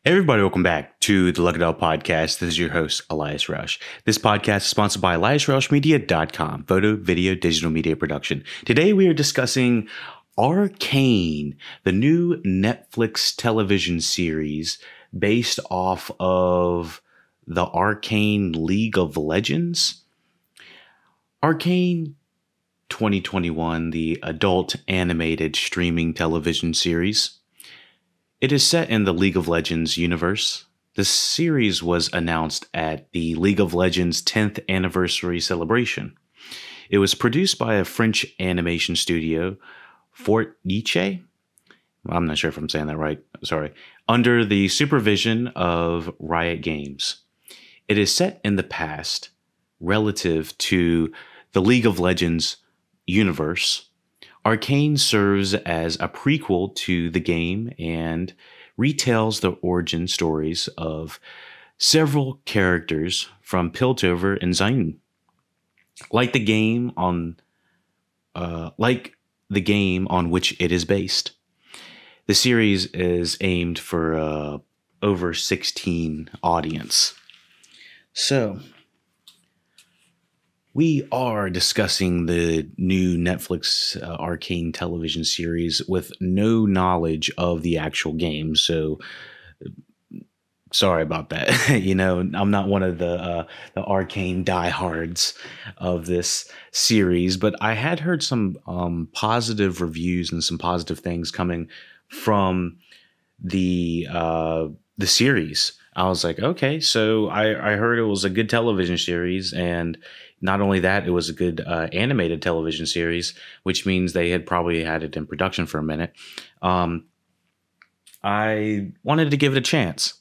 Hey everybody, welcome back to the LuckyDog podcast. This is your host, Elias Roush. This podcast is sponsored by EliasRoushMedia.com, photo, video, digital media production. Today we are discussing Arcane, the new Netflix television series based off of the Arcane League of Legends. Arcane 2021, the adult animated streaming television series. It is set in the League of Legends universe. The series was announced at the League of Legends 10th anniversary celebration. It was produced by a French animation studio, Fortniche. I'm not sure if I'm saying that right. Sorry. Under the supervision of Riot Games. It is set in the past relative to the League of Legends universe. Arcane serves as a prequel to the game and retells the origin stories of several characters from Piltover and Zayn. Like the game on which it is based. The series is aimed for over 16 audience. So we are discussing the new Netflix Arcane television series with no knowledge of the actual game. So sorry about that. I'm not one of the Arcane diehards of this series, but I had heard some positive reviews and some positive things coming from the series. I was like, okay, so I heard it was a good television series, and not only that, it was a good animated television series, which means they had probably had it in production for a minute. I wanted to give it a chance.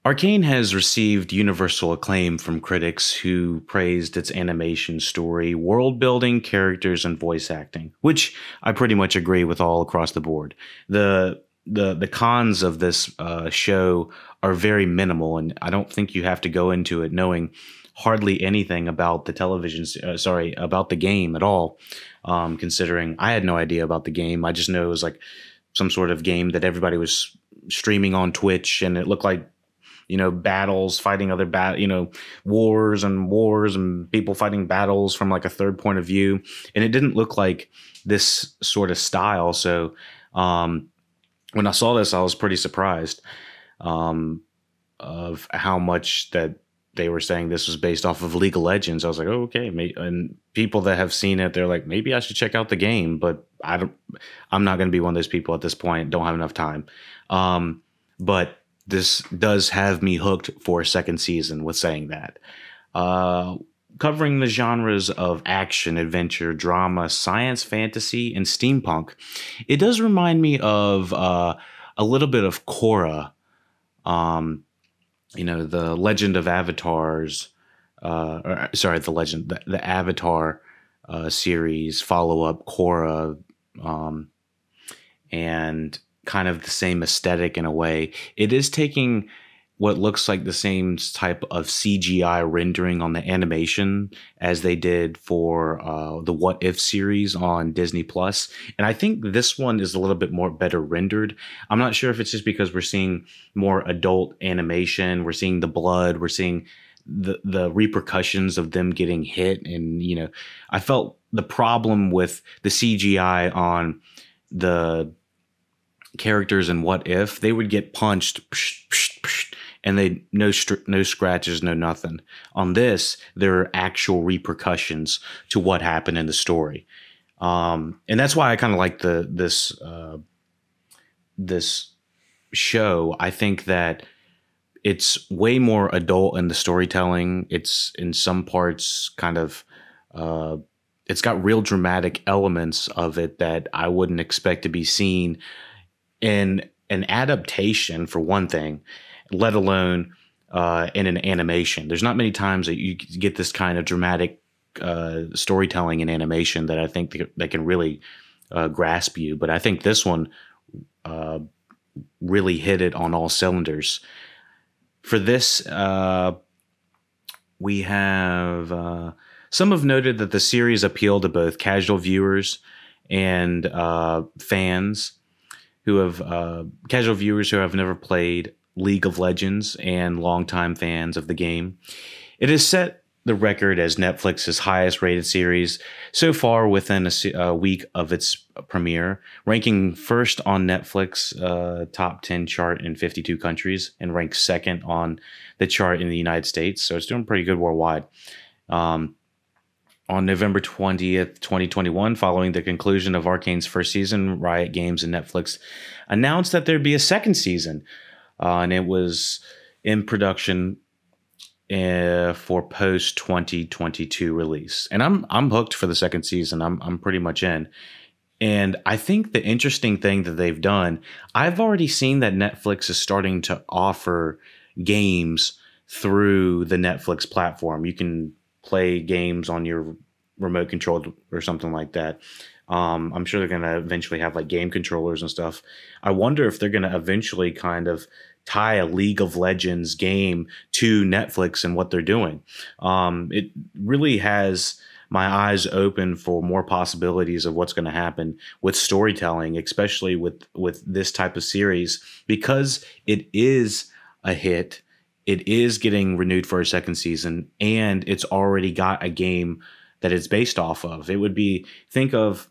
Arcane has received universal acclaim from critics who praised its animation, story, world building, characters, and voice acting, which I pretty much agree with all across the board. The cons of this show are very minimal, and I don't think you have to go into it knowing hardly anything about the about the game at all. Considering I had no idea about the game, I just know it was like some sort of game that everybody was streaming on Twitch, and it looked like battles, fighting other wars and people fighting battles from like a third point of view, and it didn't look like this sort of style. So when I saw this, I was pretty surprised of how much that they were saying this was based off of League of Legends. I was like, oh, okay. And people that have seen it, they're like, maybe I should check out the game, but I'm not going to be one of those people at this point. Don't have enough time. But this does have me hooked for a second season with saying that. Covering the genres of action, adventure, drama, science, fantasy, and steampunk, it does remind me of a little bit of Korra. The Legend of Avatars, the Avatar series follow-up, Korra, and kind of the same aesthetic in a way. It is taking what looks like the same type of CGI rendering on the animation as they did for the What If series on Disney Plus. And I think this one is a little bit more better rendered. I'm not sure if it's just because we're seeing more adult animation. We're seeing the blood. We're seeing the repercussions of them getting hit. And, I felt the problem with the CGI on the characters in What If, they would get punched and they no scratches, no nothing. On this, there are actual repercussions to what happened in the story, and that's why I kind of like this show. I think that it's way more adult in the storytelling. It's in some parts kind of it's got real dramatic elements of it that I wouldn't expect to be seen in an adaptation, for one thing, let alone in an animation. There's not many times that you get this kind of dramatic storytelling in animation that I think that can really grasp you. But I think this one really hit it on all cylinders. For this, we have some have noted that the series appealed to both casual viewers and fans. who have casual viewers who have never played League of Legends and longtime fans of the game. It has set the record as Netflix's highest rated series so far within a week of its premiere, ranking first on Netflix top 10 chart in 52 countries and ranked second on the chart in the United States. So it's doing pretty good worldwide. On November 20th, 2021, following the conclusion of Arcane's first season, Riot Games and Netflix announced that there'd be a second season, and it was in production for post 2022 release. And I'm hooked for the second season. I'm pretty much in. And I think the interesting thing that they've done, I've already seen that Netflix is starting to offer games through the Netflix platform. You can play games on your remote control or something like that. I'm sure they're going to eventually have like game controllers and stuff. I wonder if they're going to eventually kind of tie a League of Legends game to Netflix and what they're doing. It really has my eyes open for more possibilities of what's going to happen with storytelling, especially with this type of series, because it is a hit. It is getting renewed for a second season, and it's already got a game that it's based off of. It would be, think of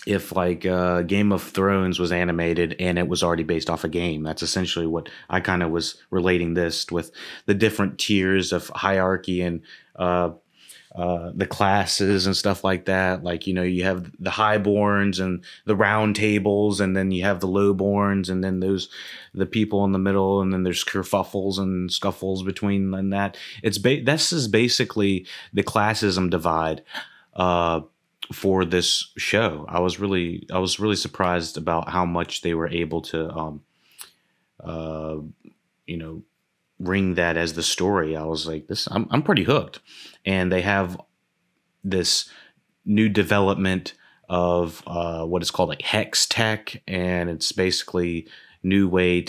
if like Game of Thrones was animated and it was already based off a game. That's essentially what I kind of was relating this with, the different tiers of hierarchy and the classes and stuff like that. Like, you know, you have the highborns and the round tables, and then you have the lowborns, and then there's the people in the middle, and then there's kerfuffles and scuffles between and that. This is basically the classism divide for this show. I was really surprised about how much they were able to ring that as the story. I was like, I'm pretty hooked. And they have this new development of what is called like hex tech, and it's basically new way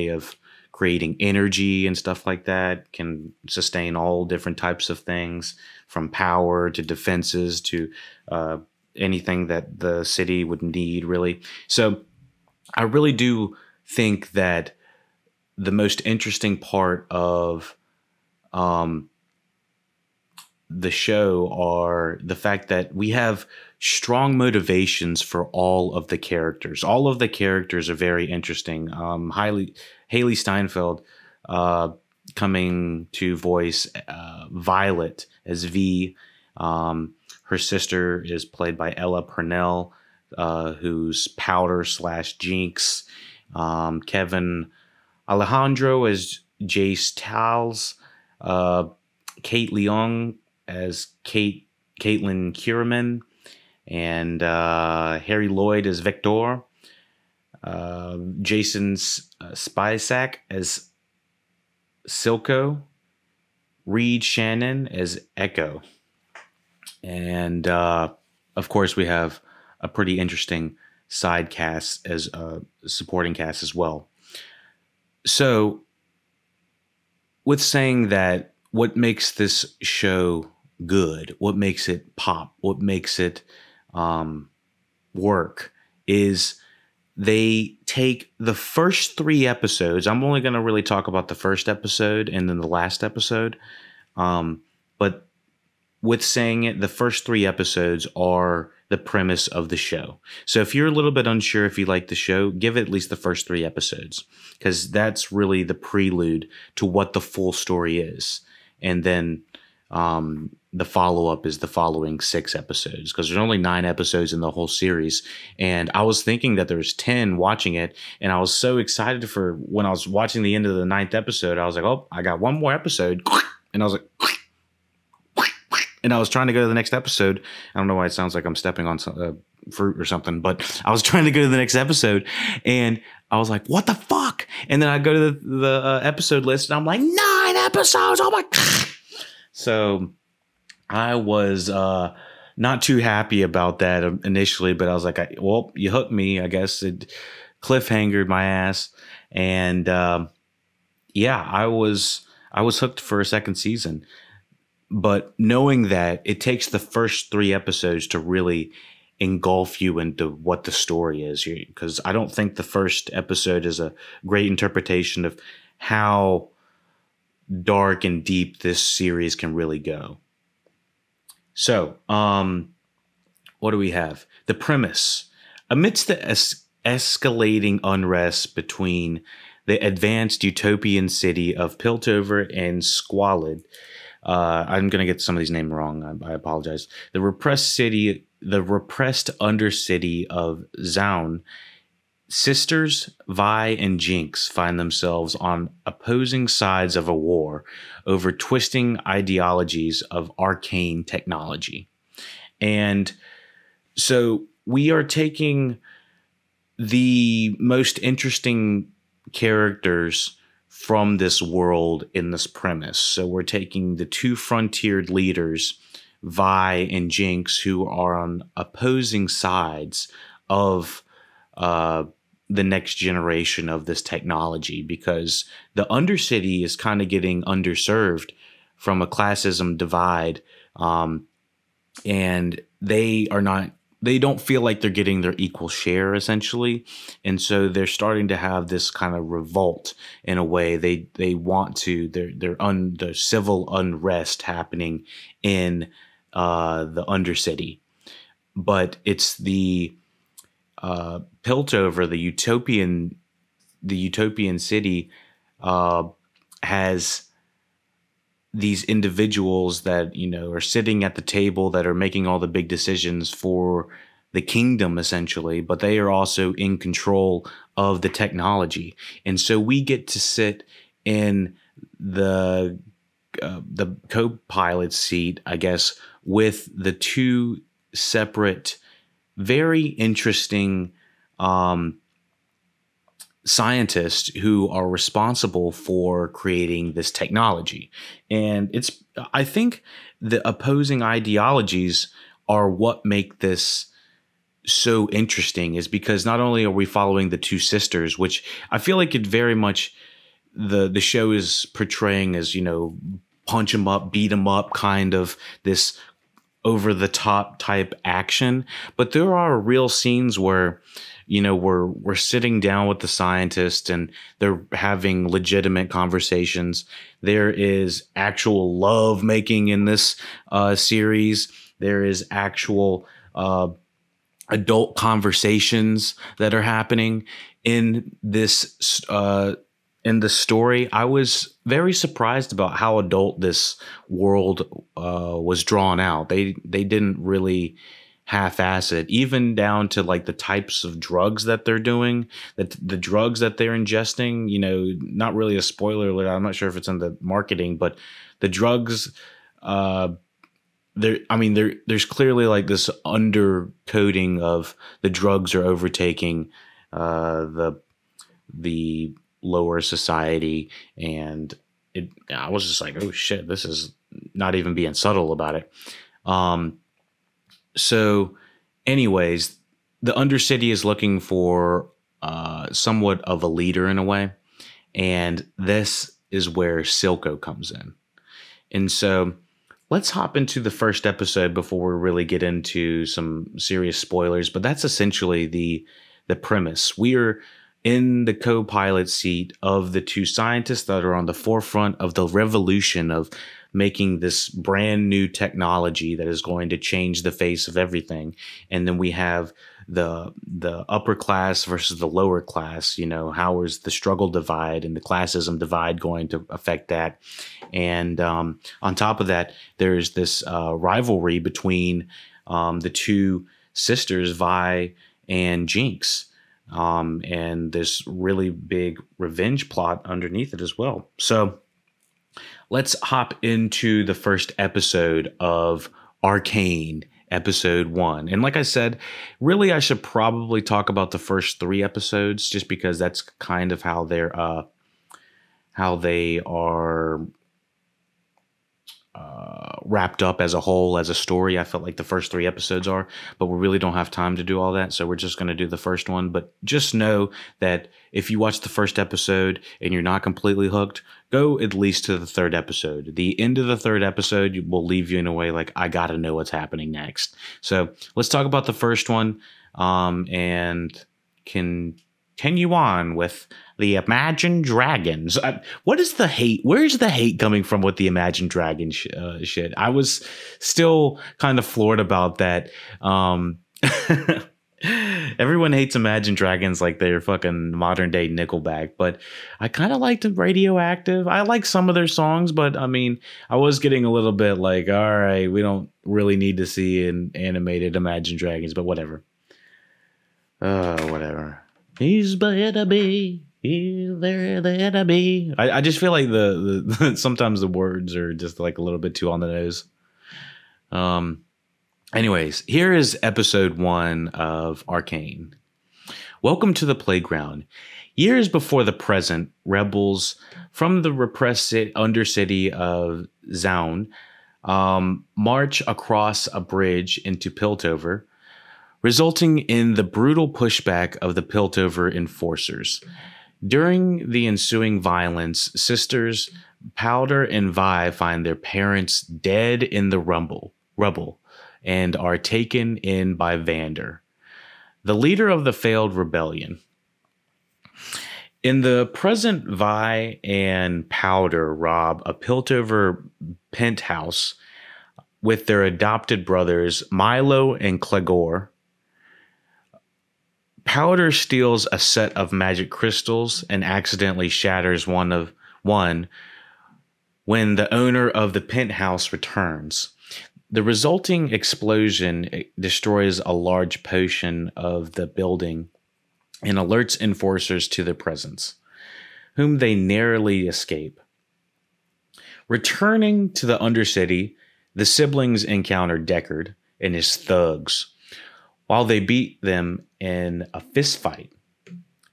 of creating energy and stuff like that. Can sustain all different types of things, from power to defenses to anything that the city would need, really. So I really do think that the most interesting part of the show are the fact that we have strong motivations for all of the characters. All of the characters are very interesting. Haley Steinfeld coming to voice Violet as V. Her sister is played by Ella Purnell, who's Powder / Jinx. Kevin Alejandro as Jace Tals. Kate Leung as Caitlin Kierman, and Harry Lloyd as Victor. Jason Spicek as Silco. Reed Shannon as Echo. And of course, we have a pretty interesting side cast as a supporting cast as well. So, with saying that, what makes this show good, what makes it pop, what makes it work, is they take the first 3 episodes. I'm only going to really talk about the first episode and then the last episode. But with saying it, the first 3 episodes are the premise of the show. So if you're a little bit unsure if you like the show, give it at least the first 3 episodes, because that's really the prelude to what the full story is. And then the follow-up is the following 6 episodes, because there's only 9 episodes in the whole series. And I was thinking that there's 10 watching it, and I was so excited for when I was watching the end of the 9th episode. I was like, oh, I got one more episode. And I was like, and I was trying to go to the next episode. I don't know why it sounds like I'm stepping on some, fruit or something, but I was trying to go to the next episode, and I was like, what the fuck? And then I go to the episode list, and I'm like, 9 episodes. Oh my God. So I was not too happy about that initially, but I was like, well, you hooked me, I guess. It cliffhangered my ass. And yeah, I was hooked for a second season. But knowing that it takes the first 3 episodes to really engulf you into what the story is, because I don't think the first episode is a great interpretation of how dark and deep this series can really go. So, what do we have? The premise. Amidst the escalating unrest between the advanced utopian city of Piltover and Squalid, I'm going to get some of these names wrong. I apologize. The repressed undercity of Zaun, sisters Vi and Jinx find themselves on opposing sides of a war over twisting ideologies of arcane technology. And so we are taking the most interesting characters from this world in this premise. So we're taking the two frontiered leaders, Vi and Jinx, who are on opposing sides of the next generation of this technology, because the Undercity is kind of getting underserved from a classism divide, and they don't feel like they're getting their equal share, essentially. And so they're starting to have this kind of revolt in a way. They want to, the civil unrest happening in the Undercity. But it's the Piltover, the utopian city, has these individuals that, are sitting at the table, that are making all the big decisions for the kingdom, essentially, but they are also in control of the technology. And so we get to sit in the co-pilot seat, I guess, with the two separate, very interesting scientists who are responsible for creating this technology. And I think the opposing ideologies are what make this so interesting, is because not only are we following the two sisters, which I feel like it very much, the show is portraying as, punch 'em up, beat 'em up, kind of this over the top type action. But there are real scenes where, we're sitting down with the scientists and they're having legitimate conversations. There is actual love making in this series. There is actual adult conversations that are happening in this story. I was very surprised about how adult this world was drawn out. They didn't really half-ass it, even down to like the types of drugs that they're doing, the drugs that they're ingesting. Not really a spoiler alert. I'm not sure if it's in the marketing, but the drugs, there's clearly like this undercoating of the drugs are overtaking the lower society, and I was just like, oh shit, this is not even being subtle about it. So anyways, the Undercity is looking for somewhat of a leader in a way, and this is where Silco comes in. And so let's hop into the first episode before we really get into some serious spoilers, but that's essentially the premise. We're in the co-pilot seat of the two scientists that are on the forefront of the revolution of making this brand new technology that is going to change the face of everything. And then we have the upper class versus the lower class. How is the struggle divide and the classism divide going to affect that? And on top of that, there's this rivalry between the two sisters, Vi and Jinx. And this really big revenge plot underneath it as well. So let's hop into the first episode of Arcane, episode 1. And like I said, really I should probably talk about the first 3 episodes, just because that's kind of how they are wrapped up as a whole, as a story. I felt like the first 3 episodes are, but we really don't have time to do all that. So we're just going to do the first one. But just know that if you watch the first episode and you're not completely hooked, go at least to the 3rd episode. The end of the 3rd episode will leave you in a way like, I got to know what's happening next. So let's talk about the first one and continue on with the Imagine Dragons. What is the hate? Where's the hate coming from with the Imagine Dragons shit? I was still kind of floored about that. Everyone hates Imagine Dragons like they're fucking modern day Nickelback, but I kind of liked Radioactive. I like some of their songs, but I mean, I was getting a little bit like, all right, we don't really need to see an animated Imagine Dragons, but whatever. Whatever. He's better be. He's better be. I just feel like the sometimes the words are just like a little bit too on the nose. Anyways, here is episode 1 of Arcane. Welcome to the playground. Years before the present, rebels from the repressed undercity of Zaun march across a bridge into Piltover, resulting in the brutal pushback of the Piltover enforcers. During the ensuing violence, sisters Powder and Vi find their parents dead in the rubble and are taken in by Vander, the leader of the failed rebellion. In the present, Vi and Powder rob a Piltover penthouse with their adopted brothers Milo and Clegor. Powder steals a set of magic crystals and accidentally shatters one when the owner of the penthouse returns. The resulting explosion destroys a large portion of the building and alerts enforcers to their presence, whom they narrowly escape. Returning to the Undercity, the siblings encounter Deckard and his thugs, while they beat them in a fistfight.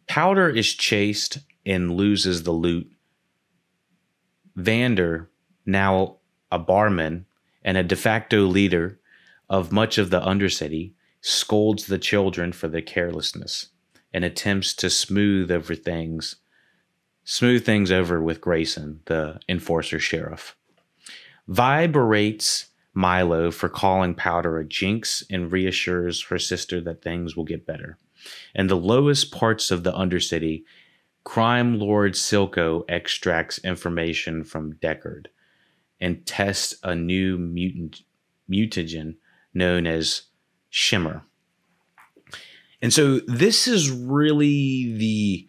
Powder is chased and loses the loot. Vander, now a barman and a de facto leader of much of the Undercity, scolds the children for their carelessness and attempts to smooth things over with Grayson, the enforcer sheriff. Vi berates Milo for calling Powder a jinx and reassures her sister that things will get better. In the lowest parts of the Undercity, crime lord Silco extracts information from Deckard and tests a new mutagen known as Shimmer. And so this is really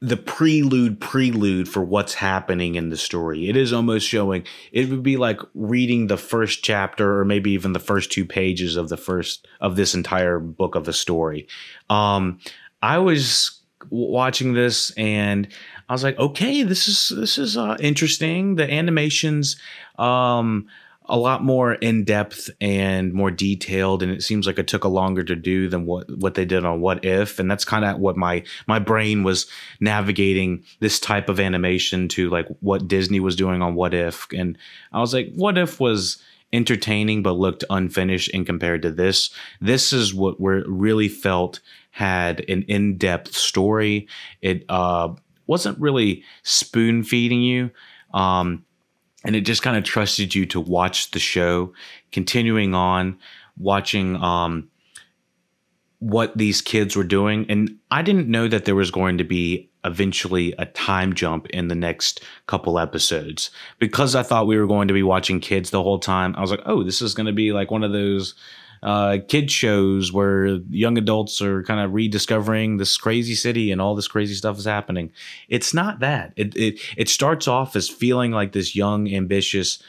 the prelude for what's happening in the story. It is almost showing, it would be like reading the first chapter or maybe even the first 2 pages of this entire book of the story. I was watching this and I was like, okay, this is interesting. The animation's a lot more in depth and more detailed, and it seems like it took a longer to do than what they did on What If, and that's kind of what my brain was navigating this type of animation to, like what Disney was doing on What If, and I was like, What If was entertaining but looked unfinished in compared to this. This is what we really felt had an in-depth story. It wasn't really spoon feeding you. And it just kind of trusted you to watch the show, continuing on, watching what these kids were doing. And I didn't know that there was going to be eventually a time jump in the next couple episodes. Because I thought we were going to be watching kids the whole time, I was like, oh, this is going to be like one of those kid shows where young adults are kind of rediscovering this crazy city and all this crazy stuff is happening. It's not that. It starts off as feeling like this young, ambitious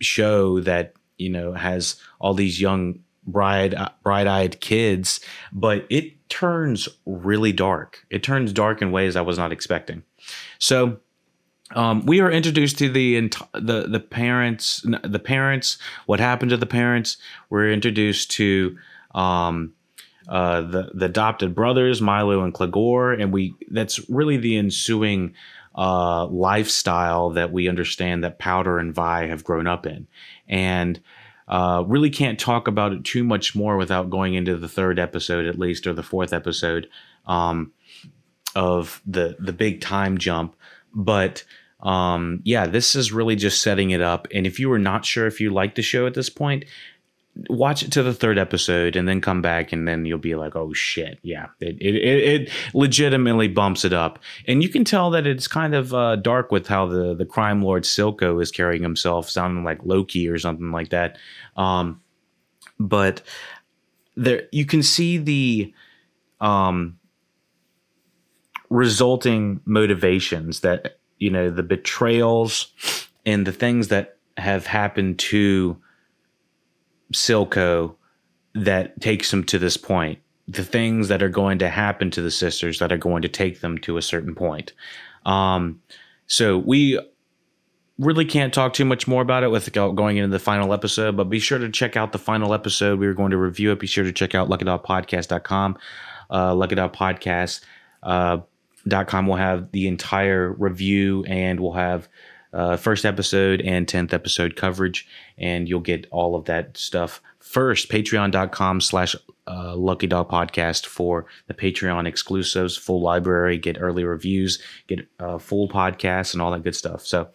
show that, you know, has all these young bright-eyed kids, but it turns really dark. It turns dark in ways I was not expecting. So we are introduced to the parents, what happened to the parents. We're introduced to the adopted brothers, Milo and Clegor, and that's really the ensuing lifestyle that we understand that Powder and Vi have grown up in. And really can't talk about it too much more without going into the third episode, at least, or the fourth episode of the big time jump. But yeah, this is really just setting it up. And if you were not sure if you like the show at this point, watch it to the third episode and then come back, and then you'll be like, oh shit, yeah, it legitimately bumps it up. And you can tell that it's kind of dark with how the crime lord Silco is carrying himself, sounding like Loki or something like that. But there you can see the resulting motivations, that, you know, the betrayals and the things that have happened to Silco that takes him to this point, the things that are going to happen to the sisters that are going to take them to a certain point. So we really can't talk too much more about it without going into the final episode, but be sure to check out the final episode. We are going to review it. Be sure to check out LuckyDogPodcast.com. LuckyDogPodcast.com will have the entire review, and we'll have first episode and 10th episode coverage, and you'll get all of that stuff first. Patreon.com/LuckyDogPodcast for the Patreon exclusives, full library, get early reviews, get full podcasts, and all that good stuff. So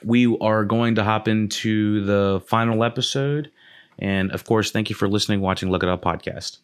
we are going to hop into the final episode. And of course, thank you for listening, watching Look It Up Podcast.